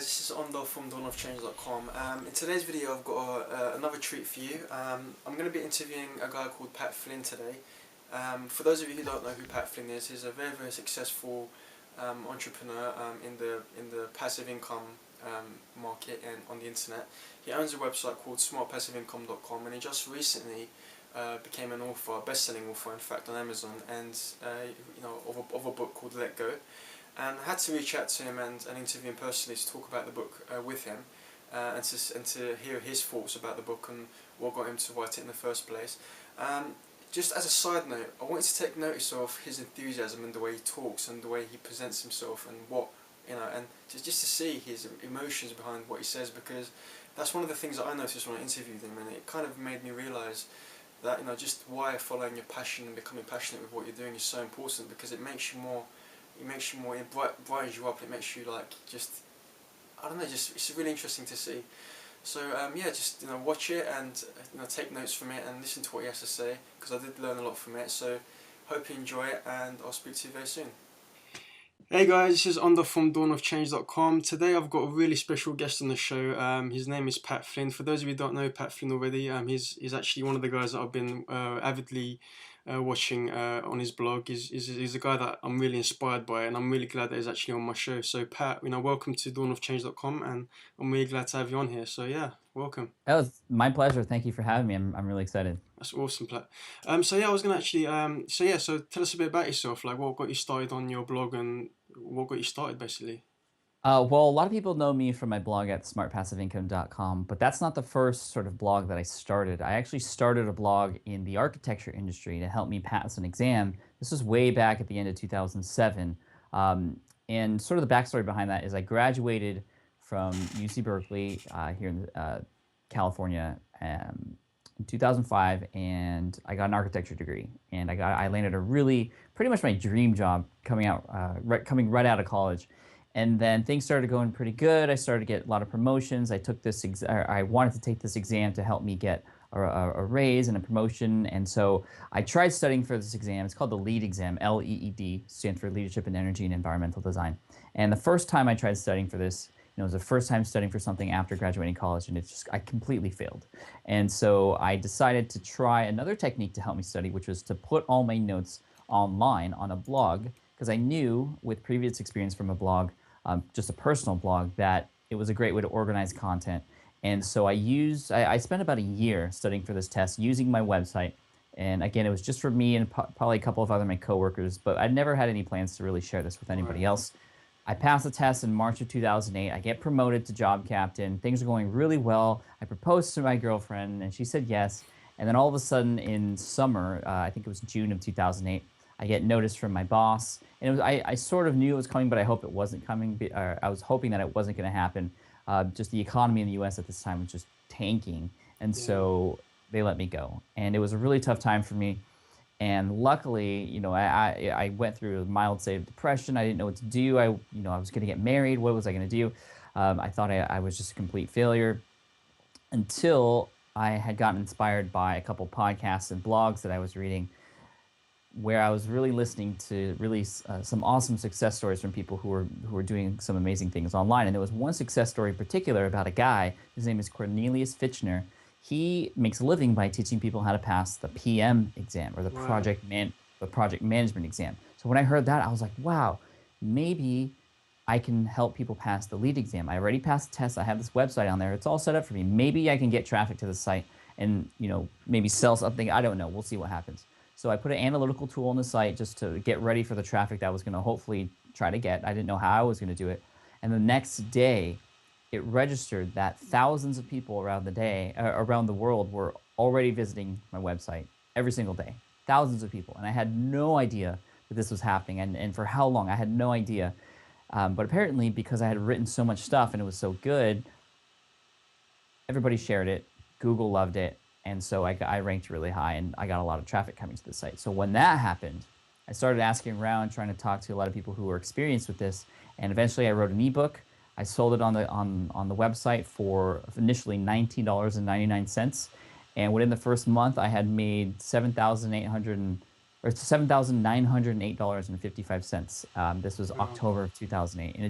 this is Ondo from dawnofchange.com. In today's video I've got another treat for you. I'm going to be interviewing a guy called Pat Flynn today. For those of you who don't know who Pat Flynn is, he's a very, very successful entrepreneur in the passive income market and on the internet. He owns a website called smartpassiveincome.com, and he just recently became an author, best-selling author in fact, on Amazon, and of a book called Let Go. And I had to reach out to him and interview him personally to talk about the book with him, and to hear his thoughts about the book and what got him to write it in the first place. Just as a side note, I wanted to take notice of his enthusiasm and the way he talks and the way he presents himself and and just to see his emotions behind what he says, because that's one of the things that I noticed when I interviewed him, and it kind of made me realise that just why following your passion and becoming passionate with what you're doing is so important, because it makes you more. It brightens you up. It makes you it's really interesting to see. So just watch it and take notes from it and listen to what he has to say, because I did learn a lot from it. So hope you enjoy it, and I'll speak to you very soon. Hey guys, this is Ondo from dawnofchange.com. Today I've got a really special guest on the show. His name is Pat Flynn. For those of you who don't know Pat Flynn already, he's actually one of the guys that I've been avidly watching on his blog. He's a guy that I'm really inspired by, and I'm really glad that he's actually on my show. So Pat, welcome to dawnofchange.com, and I'm really glad to have you on here. So yeah, welcome. That was my pleasure. Thank you for having me. I'm really excited. That's awesome, Pat. So yeah, I was gonna actually so tell us a bit about yourself, like what got you started on your blog and what got you started basically. Well, a lot of people know me from my blog at smartpassiveincome.com, but that's not the first sort of blog that I started. I actually started a blog in the architecture industry to help me pass an exam. This was way back at the end of 2007. And sort of the backstory behind that is I graduated from UC Berkeley here in California in 2005, and I got an architecture degree. And I landed pretty much my dream job coming right out of college. And then things started going pretty good. I started to get a lot of promotions. I wanted to take this exam to help me get a raise and a promotion. And so I tried studying for this exam. It's called the LEED exam, LEED, stands for Leadership in Energy and Environmental Design. And the first time I tried studying for this, it was the first time studying for something after graduating college, and I completely failed. And so I decided to try another technique to help me study, which was to put all my notes online on a blog, because I knew with previous experience from a blog, just a personal blog, that it was a great way to organize content. And so I spent about a year studying for this test using my website. And again, it was just for me and probably a couple of my coworkers, but I'd never had any plans to really share this with anybody else. I passed the test in March of 2008. I get promoted to job captain. Things are going really well. I proposed to my girlfriend, and she said yes. And then all of a sudden in summer, I think it was June of 2008, I get notice from my boss. And I sort of knew it was coming, but I hope it wasn't coming. I was hoping that it wasn't going to happen. Just the economy in the U.S. at this time was just tanking. And so they let me go. And it was a really tough time for me. And luckily, I went through a mild state of depression. I didn't know what to do. I was going to get married. What was I going to do? I thought I was just a complete failure, until I had gotten inspired by a couple podcasts and blogs that I was reading, where I was really listening to some awesome success stories from people who were doing some amazing things online. And there was one success story in particular about a guy. His name is Cornelius Fitchner. He makes a living by teaching people how to pass the PM exam, or the project management exam. So when I heard that, I was like, wow, maybe I can help people pass the LEED exam. I already passed the test. I have this website on there. It's all set up for me. Maybe I can get traffic to the site and maybe sell something. I don't know. We'll see what happens. So I put an analytical tool on the site just to get ready for the traffic that I was going to hopefully try to get. I didn't know how I was going to do it. And the next day, it registered that thousands of people around the world were already visiting my website every single day. Thousands of people. And I had no idea that this was happening, and for how long, I had no idea. But apparently, because I had written so much stuff and it was so good, everybody shared it. Google loved it. And so I ranked really high, and I got a lot of traffic coming to the site. So when that happened, I started asking around, trying to talk to a lot of people who were experienced with this. And eventually I wrote an ebook. I sold it on the website for initially $19.99. And within the first month, I had made $7,908.55. This was October of 2008. And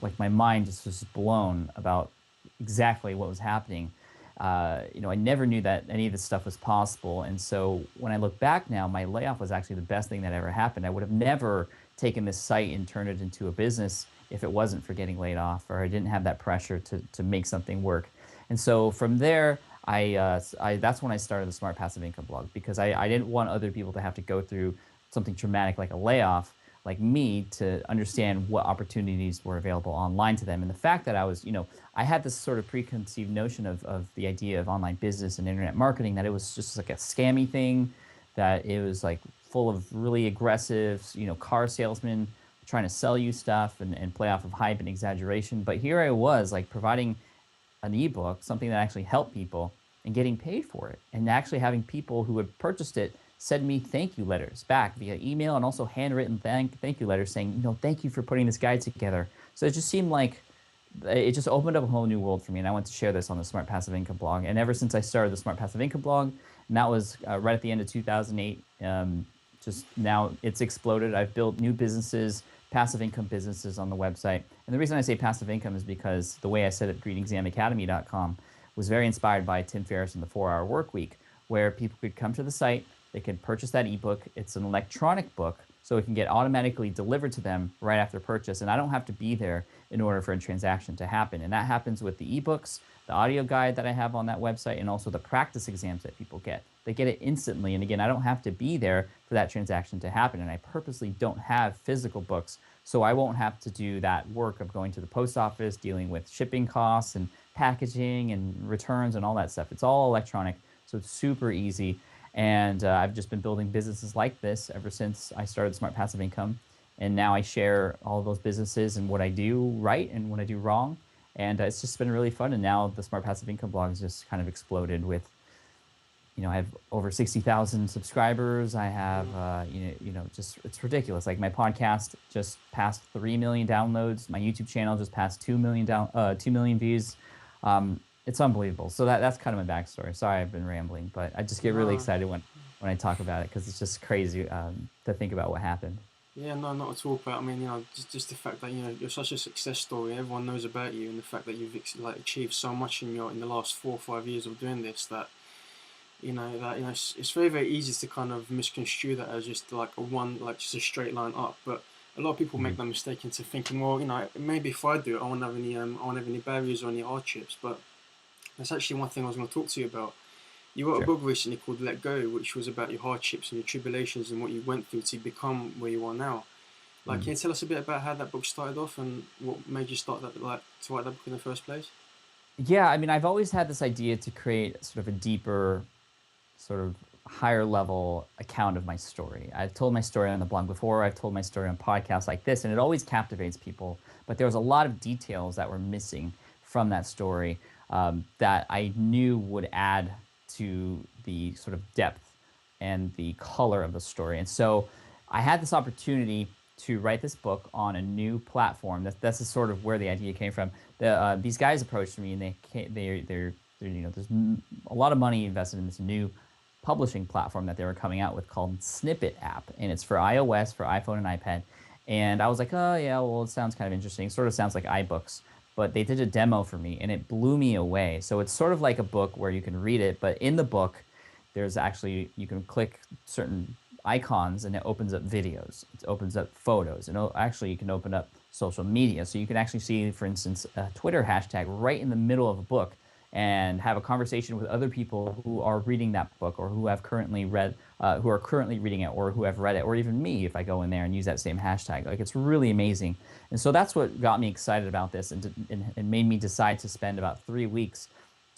like my mind just was blown about exactly what was happening. I never knew that any of this stuff was possible. And so when I look back now, my layoff was actually the best thing that ever happened. I would have never taken this site and turned it into a business if it wasn't for getting laid off, or I didn't have that pressure to make something work. And so from there, that's when I started the Smart Passive Income blog, because I didn't want other people to have to go through something traumatic like a layoff, like me, to understand what opportunities were available online to them. And the fact that I had this sort of preconceived notion of the idea of online business and internet marketing, that it was just like a scammy thing, that it was like full of really aggressive, car salesmen trying to sell you stuff and play off of hype and exaggeration. But here I was, like, providing an ebook, something that actually helped people, and getting paid for it, and actually having people who had purchased it send me thank you letters back via email, and also handwritten thank you letters saying, thank you for putting this guide together. So it just seemed like it just opened up a whole new world for me, and I want to share this on the Smart Passive Income blog. And ever since I started the Smart Passive Income blog, and that was right at the end of 2008, just now it's exploded. I've built new businesses, passive income businesses on the website. And the reason I say passive income is because the way I set up greenexamacademy.com was very inspired by Tim Ferriss and the 4-Hour Work Week, where people could come to the site, they can purchase that ebook. It's an electronic book, so it can get automatically delivered to them right after purchase, and I don't have to be there in order for a transaction to happen. And that happens with the ebooks, the audio guide that I have on that website, and also the practice exams that people get. They get it instantly, and again, I don't have to be there for that transaction to happen, and I purposely don't have physical books, so I won't have to do that work of going to the post office, dealing with shipping costs and packaging and returns and all that stuff. It's all electronic, so it's super easy. And I've just been building businesses like this ever since I started Smart Passive Income. And now I share all of those businesses and what I do right and what I do wrong. And it's just been really fun. And now the Smart Passive Income blog has just kind of exploded with, I have over 60,000 subscribers. I have, just, it's ridiculous. Like, my podcast just passed 3 million downloads. My YouTube channel just passed 2 million views. It's unbelievable. So that's kind of my backstory. Sorry, I've been rambling, but I just get really excited when I talk about it, because it's just crazy to think about what happened. Yeah, no, not at all. But I mean, just the fact that you're such a success story. Everyone knows about you, and the fact that you've achieved so much in the last 4 or 5 years of doing this, that it's very, very easy to kind of misconstrue that as just just a straight line up. But a lot of people make that mistake into thinking, well, maybe if I do it, I won't have any barriers or any hardships. But that's actually one thing I was going to talk to you about. You wrote a book recently called Let Go, which was about your hardships and your tribulations and what you went through to become where you are now. Can you tell us a bit about how that book started off and what made you start to write that book in the first place? Yeah, I mean, I've always had this idea to create sort of a deeper, sort of higher level account of my story. I've told my story on the blog before. I've told my story on podcasts like this, and it always captivates people. But there was a lot of details that were missing from that story that I knew would add to the sort of depth and the color of the story. And so I had this opportunity to write this book on a new platform. That's sort of where the idea came from. These guys approached me, and there's a lot of money invested in this new publishing platform that they were coming out with called Snippet app, and it's for iOS, for iPhone and iPad. And I was like, oh yeah, well, it sounds kind of interesting. It sort of sounds like iBooks. But they did a demo for me, and it blew me away. So it's sort of like a book where you can read it, but in the book, there's actually, you can click certain icons, and it opens up videos. It opens up photos, and actually you can open up social media. So you can actually see, for instance, a Twitter hashtag right in the middle of a book, and have a conversation with other people who are reading that book, or who have currently read, who are currently reading it, or who have read it, or even me if I go in there and use that same hashtag. Like, it's really amazing. And so that's what got me excited about this, and made me decide to spend about 3 weeks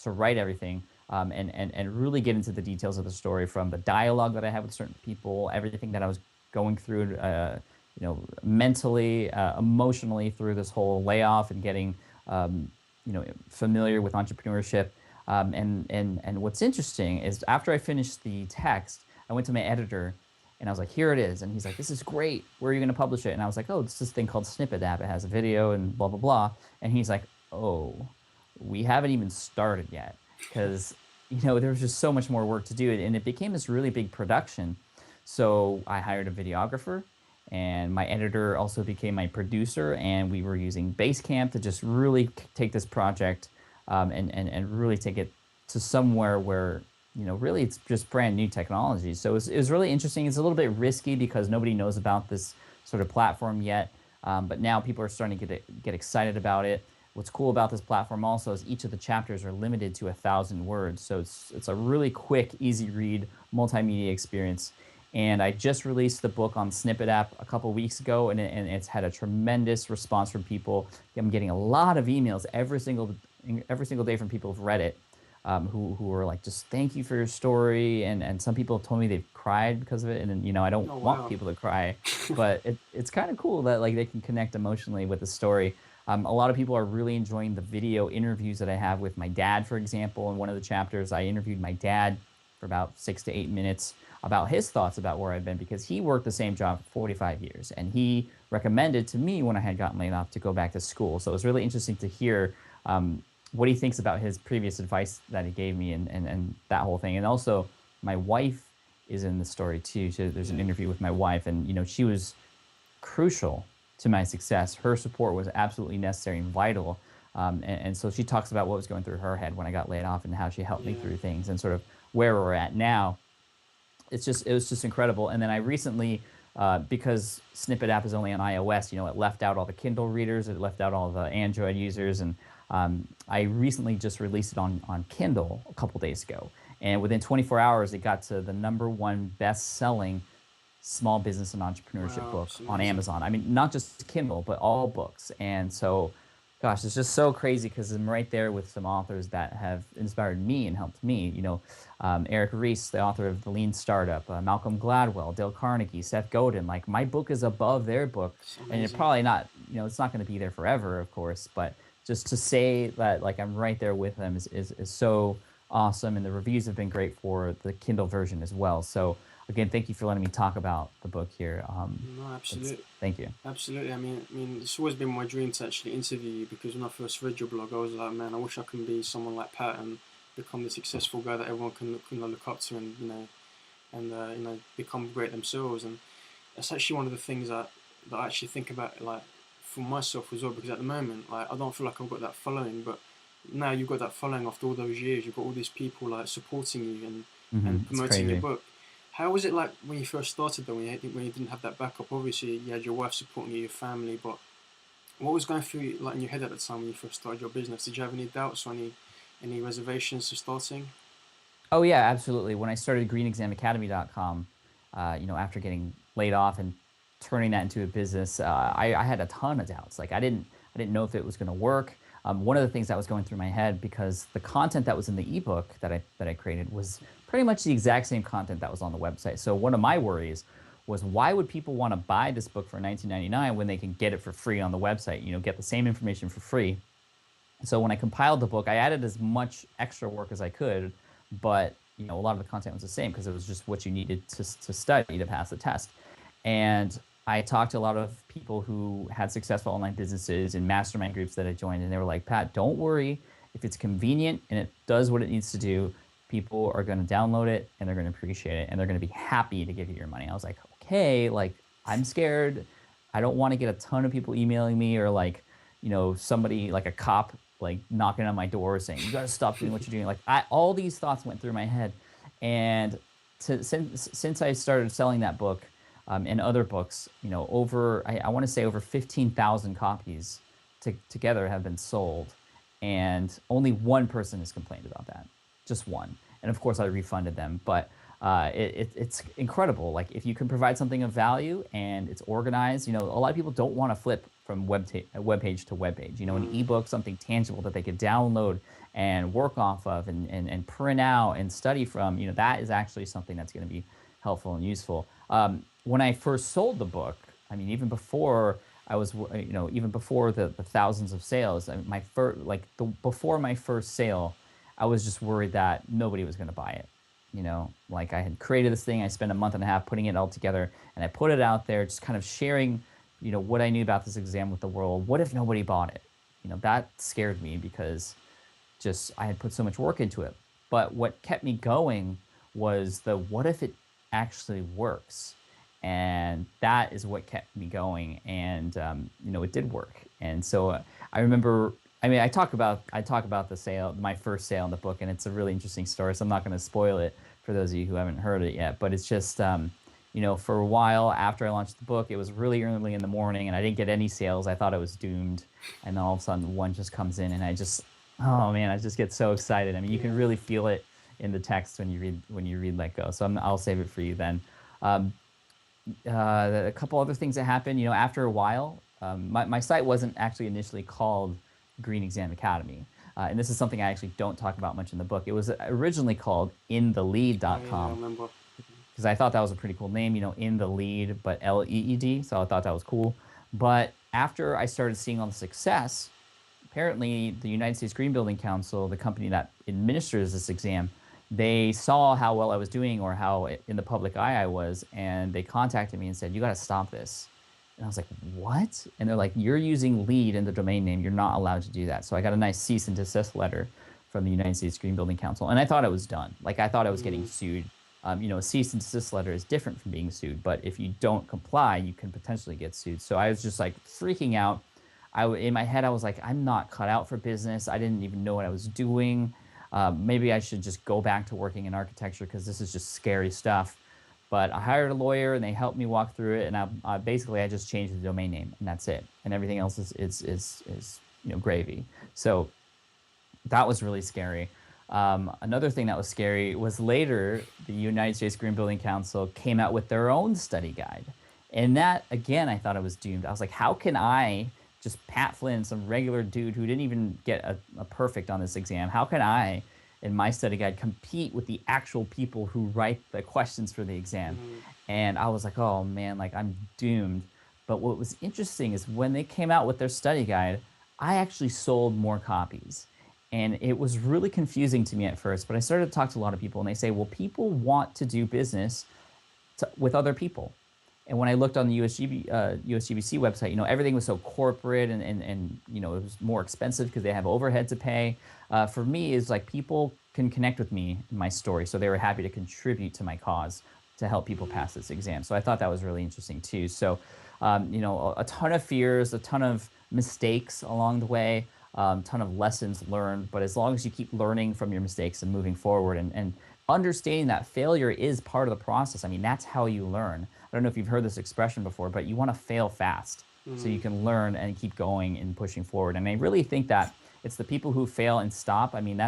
to write everything, and really get into the details of the story, from the dialogue that I had with certain people, everything that I was going through, mentally, emotionally, through this whole layoff and getting familiar with entrepreneurship. And what's interesting is, after I finished the text, I went to my editor and I was like, here it is. And he's like, this is great. Where are you going to publish it? And I was like, oh, it's this thing called Snippet app. It has a video and blah, blah, blah. And he's like, oh, we haven't even started yet, because, there was just so much more work to do. And it became this really big production. So I hired a videographer, and my editor also became my producer, and we were using Basecamp to just really take this project, and really take it to somewhere where, really it's just brand new technology. So it was really interesting. It's a little bit risky because nobody knows about this sort of platform yet, but now people are starting to get excited about it. What's cool about this platform also is each of the chapters are limited to 1,000 words, so it's a really quick, easy read multimedia experience. And I just released the book on Snippet app a couple weeks ago, and it's had a tremendous response from people. I'm getting a lot of emails every single day from people who've read it, who are like, just thank you for your story, and some people have told me they've cried because of it. And then, I don't Oh want wow. people to cry, but it's kind of cool that like they can connect emotionally with the story. A lot of people are really enjoying the video interviews that I have with my dad, for example. In one of the chapters, I interviewed my dad for about 6 to 8 minutes about his thoughts about where I've been, because he worked the same job for 45 years and he recommended to me when I had gotten laid off to go back to school. So it was really interesting to hear what he thinks about his previous advice that he gave me, and that whole thing. And also, my wife is in the story too. So there's an Yeah. interview with my wife, and she was crucial to my success. Her support was absolutely necessary and vital. And so she talks about what was going through her head when I got laid off and how she helped me Yeah. through things and sort of where we're at now. It was just incredible. And then I recently, because Snippet app is only on iOS, it left out all the Kindle readers, it left out all the Android users, and I recently just released it on Kindle a couple days ago. And within 24 hours, it got to the #1 best-selling small business and entrepreneurship Wow, it's book on amazing. Amazon. I mean, not just Kindle, but all books. And so, gosh, it's just so crazy because I'm right there with some authors that have inspired me and helped me. Eric Ries, the author of The Lean Startup, Malcolm Gladwell, Dale Carnegie, Seth Godin. Like, my book is above their book, It's and it amazing. probably not. It's not going to be there forever, of course. But just to say that, like, I'm right there with them is so awesome. And the reviews have been great for the Kindle version as well. So again, thank you for letting me talk about the book here. No, It's absolutely. Thank you. Absolutely. I mean, it's always been my dream to actually interview you because when I first read your blog, I was like, man, I wish I can be someone like Pat and become the successful guy that everyone can look up to, and become great themselves. And that's actually one of the things that I actually think about, like, for myself as well, because at the moment, like, I don't feel like I've got that following, but now you've got that following after all those years. You've got all these people like supporting you and It's promoting your crazy. book. How was it like when you first started though? When you didn't have that backup? Obviously, you had your wife supporting you, your family, but what was going through like in your head at the time when you first started your business? Did you have any doubts or any reservations to starting? Oh yeah, absolutely. When I started greenexamacademy.com, after getting laid off and turning that into a business, I had a ton of doubts. Like, I didn't know if it was going to work. One of the things that was going through my head, because the content that was in the ebook that I created was pretty much the exact same content that was on the website. So one of my worries was, why would people want to buy this book for 19.99 when they can get it for free on the website? Get the same information for free. So when I compiled the book, I added as much extra work as I could, but a lot of the content was the same because it was just what you needed to study to pass the test. And I talked to a lot of people who had successful online businesses and mastermind groups that I joined, and they were like, Pat, don't worry. If it's convenient and it does what it needs to do, people are going to download it and they're going to appreciate it and they're going to be happy to give you your money. I was like, okay, like, I'm scared. I don't want to get a ton of people emailing me, or like, somebody like a cop like knocking on my door saying, you got to stop doing what you're doing. Like, all these thoughts went through my head. And since I started selling that book, and other books, I want to say over 15,000 copies together have been sold. And only one person has complained about that, just one. And of course, I refunded them. But it's incredible. Like, if you can provide something of value and it's organized, a lot of people don't want to flip from web page to web page. An Mm, ebook, something tangible that they could download and work off of, and print out and study from. That is actually something that's going to be helpful and useful. When I first sold the book, I mean, even before I was, even before the thousands of sales, I mean, before my first sale, I was just worried that nobody was going to buy it. Like, I had created this thing, I spent a month and a half putting it all together, and I put it out there, just kind of sharing, what I knew about this exam with the world. What if nobody bought it? That scared me because just I had put so much work into it. But what kept me going was the what if it actually works? and that is what kept me going. And it did work. And so I remember. I mean, I talk about the sale, my first sale in the book, and it's a really interesting story. So I'm not going to spoil it for those of you who haven't heard it yet. But it's just, for a while after I launched the book, it was really early in the morning, and I didn't get any sales. I thought I was doomed, and then all of a sudden one just comes in, and oh man, I just get so excited. I mean, you can Yeah. really feel it in the text when you read Let Go. So I'll save it for you then. Um, a couple other things that happened, after a while, my site wasn't actually initially called Green Exam Academy. And this is something I actually don't talk about much in the book. It was originally called Oh yeah, I inthelead.com remember. because I thought that was a pretty cool name, in the lead, but LEED. So I thought that was cool. But after I started seeing all the success, apparently the United States Green Building Council, the company that administers this exam, they saw how well I was doing or how in the public eye I was, and they contacted me and said, "You got to stop this." And I was like, "What?" And they're like, "You're using lead in the domain name. You're not allowed to do that." So I got a nice cease and desist letter from the United States Green Building Council, and I thought it was done. Like I thought I was getting Mm. sued. A cease and desist letter is different from being sued, but if you don't comply, you can potentially get sued. So I was just like freaking out. In my head, I was like, I'm not cut out for business. I didn't even know what I was doing. Maybe I should just go back to working in architecture because this is just scary stuff. But I hired a lawyer and they helped me walk through it. And I just changed the domain name and that's it. And everything else is gravy. So that was really scary. Another thing that was scary was later the United States Green Building Council came out with their own study guide. And that, again, I thought I was doomed. I was like, how can I, just Pat Flynn, some regular dude who didn't even get a perfect on this exam, how can I, in my study guide, compete with the actual people who write the questions for the exam? Mm. And I was like, oh man, like I'm doomed. But what was interesting is when they came out with their study guide, I actually sold more copies. And it was really confusing to me at first, but I started to talk to a lot of people and they say, well, people want to do business with other people. And when I looked on the USGBC website, everything was so corporate and it was more expensive because they have overhead to pay. For me, is like people can connect with me in my story. So they were happy to contribute to my cause to help people Mm. pass this exam. So I thought that was really interesting too. So, a ton of fears, a ton of mistakes along the way, ton of lessons learned. But as long as you keep learning from your mistakes and moving forward and understanding that failure is part of the process. I mean, that's how you learn. I don't know if you've heard this expression before, but you want to fail fast so you Mm. can learn and keep going and pushing forward. And I really think that it's the people who fail and stop. I mean,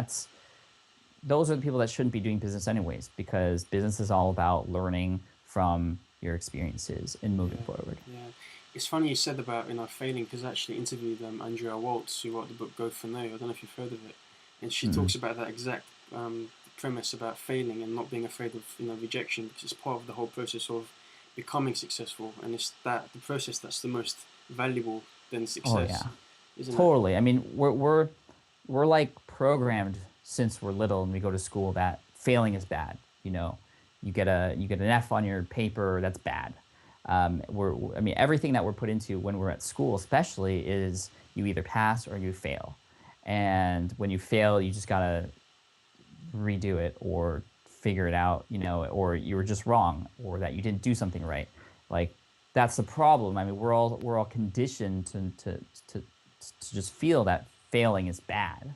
those are the people that shouldn't be doing business anyways, because business is all about learning from your experiences and moving Yeah, forward. yeah. It's funny you said about failing because I actually interviewed Andrea Waltz, who wrote the book Go for No. I don't know if you've heard of it, and she Mm. talks about that exact premise about failing and not being afraid of rejection because it's part of the whole process of becoming successful, and it's the process that's the most valuable than Oh success, yeah. isn't it? Totally. I mean, we're like programmed since we're little and we go to school that failing is bad. You get an F on your paper, that's bad. I mean, everything that we're put into when we're at school, especially, is you either pass or you fail. And when you fail, you just gotta redo it or figure it out, or you were just wrong or that you didn't do something right. Like that's the problem. I mean, we're all conditioned to just feel that failing is bad,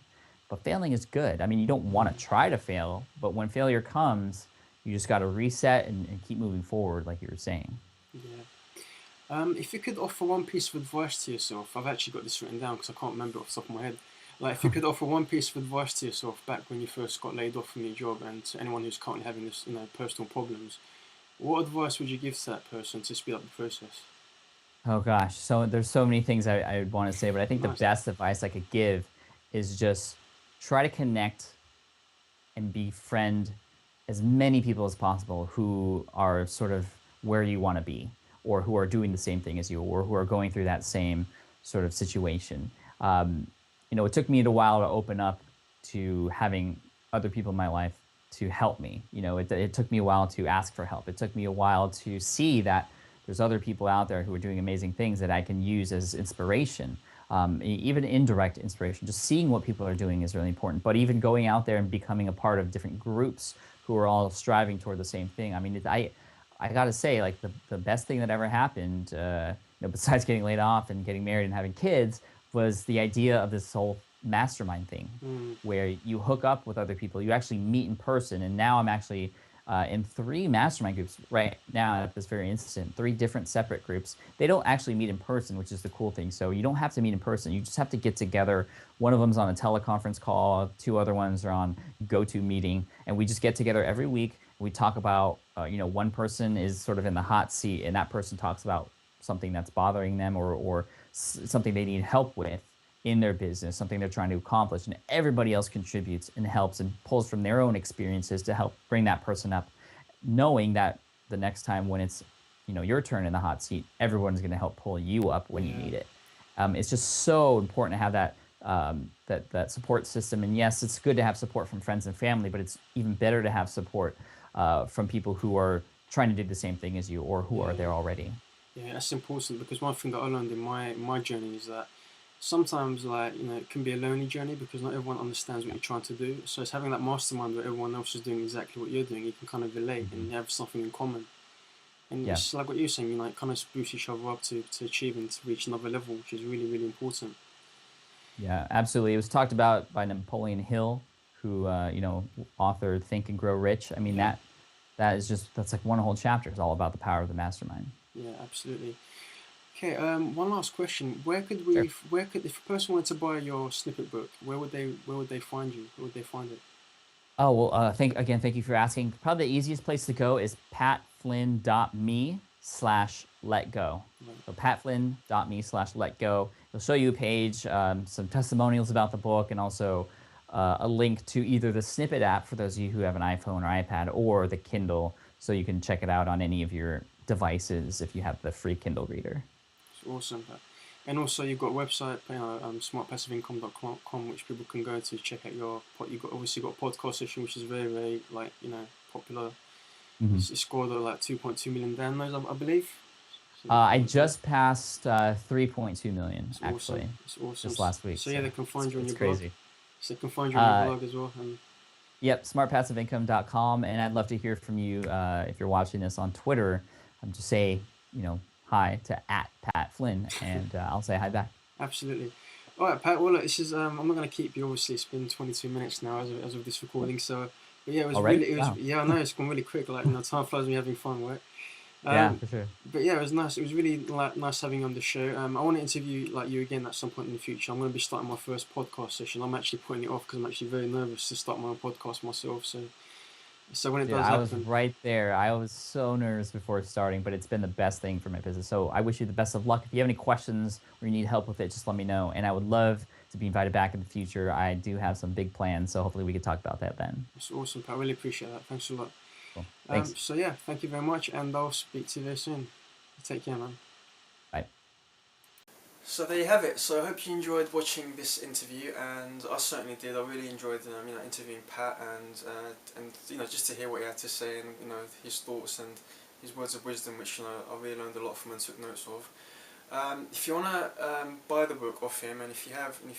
but failing is good. I mean, you don't want to try to fail, but when failure comes, you just got to reset and keep moving forward, like you were saying. Yeah. If you could offer one piece of advice to yourself, I've actually got this written down because I can't remember it off the top of my head. Like, if you could offer one piece of advice to yourself back when you first got laid off from your job, and to anyone who's currently having this, personal problems, what advice would you give to that person to speed up the process? Oh gosh, so there's so many things I would want to say, but I think the Nice. best advice I could give is just try to connect and befriend as many people as possible who are sort of where you want to be or who are doing the same thing as you or who are going through that same sort of situation. It took me a while to open up to having other people in my life to help me. It took me a while to ask for help. It took me a while to see that there's other people out there who are doing amazing things that I can use as inspiration, even indirect inspiration. Just seeing what people are doing is really important. But even going out there and becoming a part of different groups who are all striving toward the same thing. I mean, I gotta say, like the best thing that ever happened, besides getting laid off and getting married and having kids, was the idea of this whole mastermind thing, Mm. where you hook up with other people, you actually meet in person. And now I'm actually in three mastermind groups right now at this very instant, three different separate groups. They don't actually meet in person, which is the cool thing. So you don't have to meet in person. You just have to get together. One of them's on a teleconference call. Two other ones are on GoToMeeting, and we just get together every week. We talk about, one person is sort of in the hot seat, and that person talks about something that's bothering them, or something they need help with in their business, something they're trying to accomplish, and everybody else contributes and helps and pulls from their own experiences to help bring that person up, knowing that the next time when it's your turn in the hot seat, everyone's going to help pull you up when you Yeah. need it. It's just so important to have that support system. And yes, it's good to have support from friends and family, but it's even better to have support from people who are trying to do the same thing as you, or who are Yeah. there already. Yeah, that's important because one thing that I learned in my journey is that sometimes, like, it can be a lonely journey because not everyone understands what you're trying to do. So it's having that mastermind where everyone else is doing exactly what you're doing. You can kind of relate and Mhm. you have something in common. And Yeah. it's like what you're saying, it kind of boost each other up to achieve and to reach another level, which is really, really important. Yeah, absolutely. It was talked about by Napoleon Hill, who authored Think and Grow Rich. I mean, Yeah, that's like one whole chapter is all about the power of the mastermind. yeah, absolutely. Okay, one last question. Sure. If a person wanted to buy your snippet book, where would they find you? Where would they find it? Oh, well, thank you for asking. Probably the easiest place to go is patflynn.me/letgo. Right. So patflynn.me/letgo. It'll show you a page, some testimonials about the book, and also a link to either the Snippet app for those of you who have an iPhone or iPad, or the Kindle, so you can check it out on any of your devices if you have the free Kindle reader. It's awesome. And also, you've got a website, smartpassiveincome.com, which people can go to check out your. You've got obviously got a podcast session, which is very, very popular. Mhm. It's scored at like 2.2 million downloads, I believe. So I that's good. just passed 3.2 million It's awesome. actually, It's awesome. just last week. So yeah, So they can it's find you on it's your blog. crazy. So they can find you on your Uh, blog as well. And Yep, smartpassiveincome.com. And I'd love to hear from you if you're watching this on Twitter. Just say, hi to at Pat Flynn, and I'll say hi back. absolutely. All right, Pat. Well, look, this is. I'm not going to keep you. Obviously, it's been 22 minutes now as of this recording. So, but yeah, Already? it was. Wow. Yeah, I know it's gone really quick. Like, time flies when you're having fun, right? Yeah, Um, for sure. but yeah, it was nice. It was really nice having you on the show. I want to interview like you again at some point in the future. I'm going to be starting my first podcast session. I'm actually putting it off because I'm actually very nervous to start my own podcast myself. So when it Dude, does I was happen, right there. I was so nervous before starting, but it's been the best thing for my business. So I wish you the best of luck. If you have any questions or you need help with it, just let me know. And I would love to be invited back in the future. I do have some big plans, so hopefully we could talk about that then. it's awesome, Pat. I really appreciate that. Thanks a lot. Cool. Thanks. So yeah, thank you very much, and I'll speak to you very soon. Take care, man. Bye. So there you have it. So I hope you enjoyed watching this interview, and I certainly did. I really enjoyed, interviewing Pat, and just to hear what he had to say, and his thoughts and his words of wisdom, which I really learned a lot from and took notes of. If you wanna buy the book off him, and if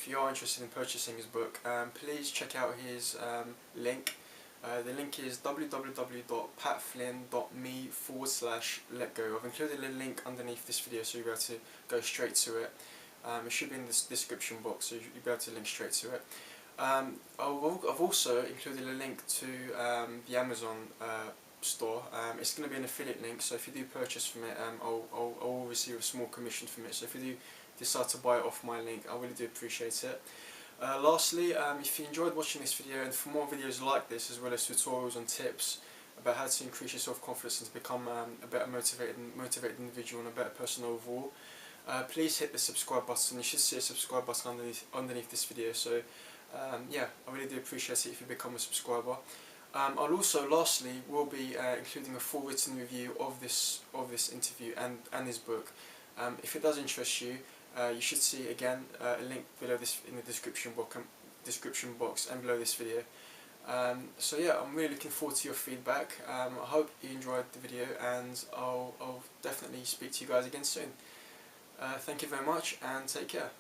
you are interested in purchasing his book, please check out his link. The link is www.patflynn.me/letgo. I've included a link underneath this video so you'll be able to go straight to it. It should be in the description box, so you'll be able to link straight to it. I've also included a link to the Amazon store. It's going to be an affiliate link, so if you do purchase from it, I'll receive a small commission from it. So if you do decide to buy it off my link, I really do appreciate it. Lastly, if you enjoyed watching this video, and for more videos like this, as well as tutorials and tips about how to increase your self-confidence and to become a better motivated individual and a better person overall, please hit the subscribe button. You should see a subscribe button underneath this video. So yeah, I really do appreciate it if you become a subscriber. I'll also, lastly, will be including a full written review of this interview and his book. If it does interest you, you should see again a link below this in the description box and below this video. So yeah, I'm really looking forward to your feedback. I hope you enjoyed the video, and I'll definitely speak to you guys again soon. Thank you very much, and take care.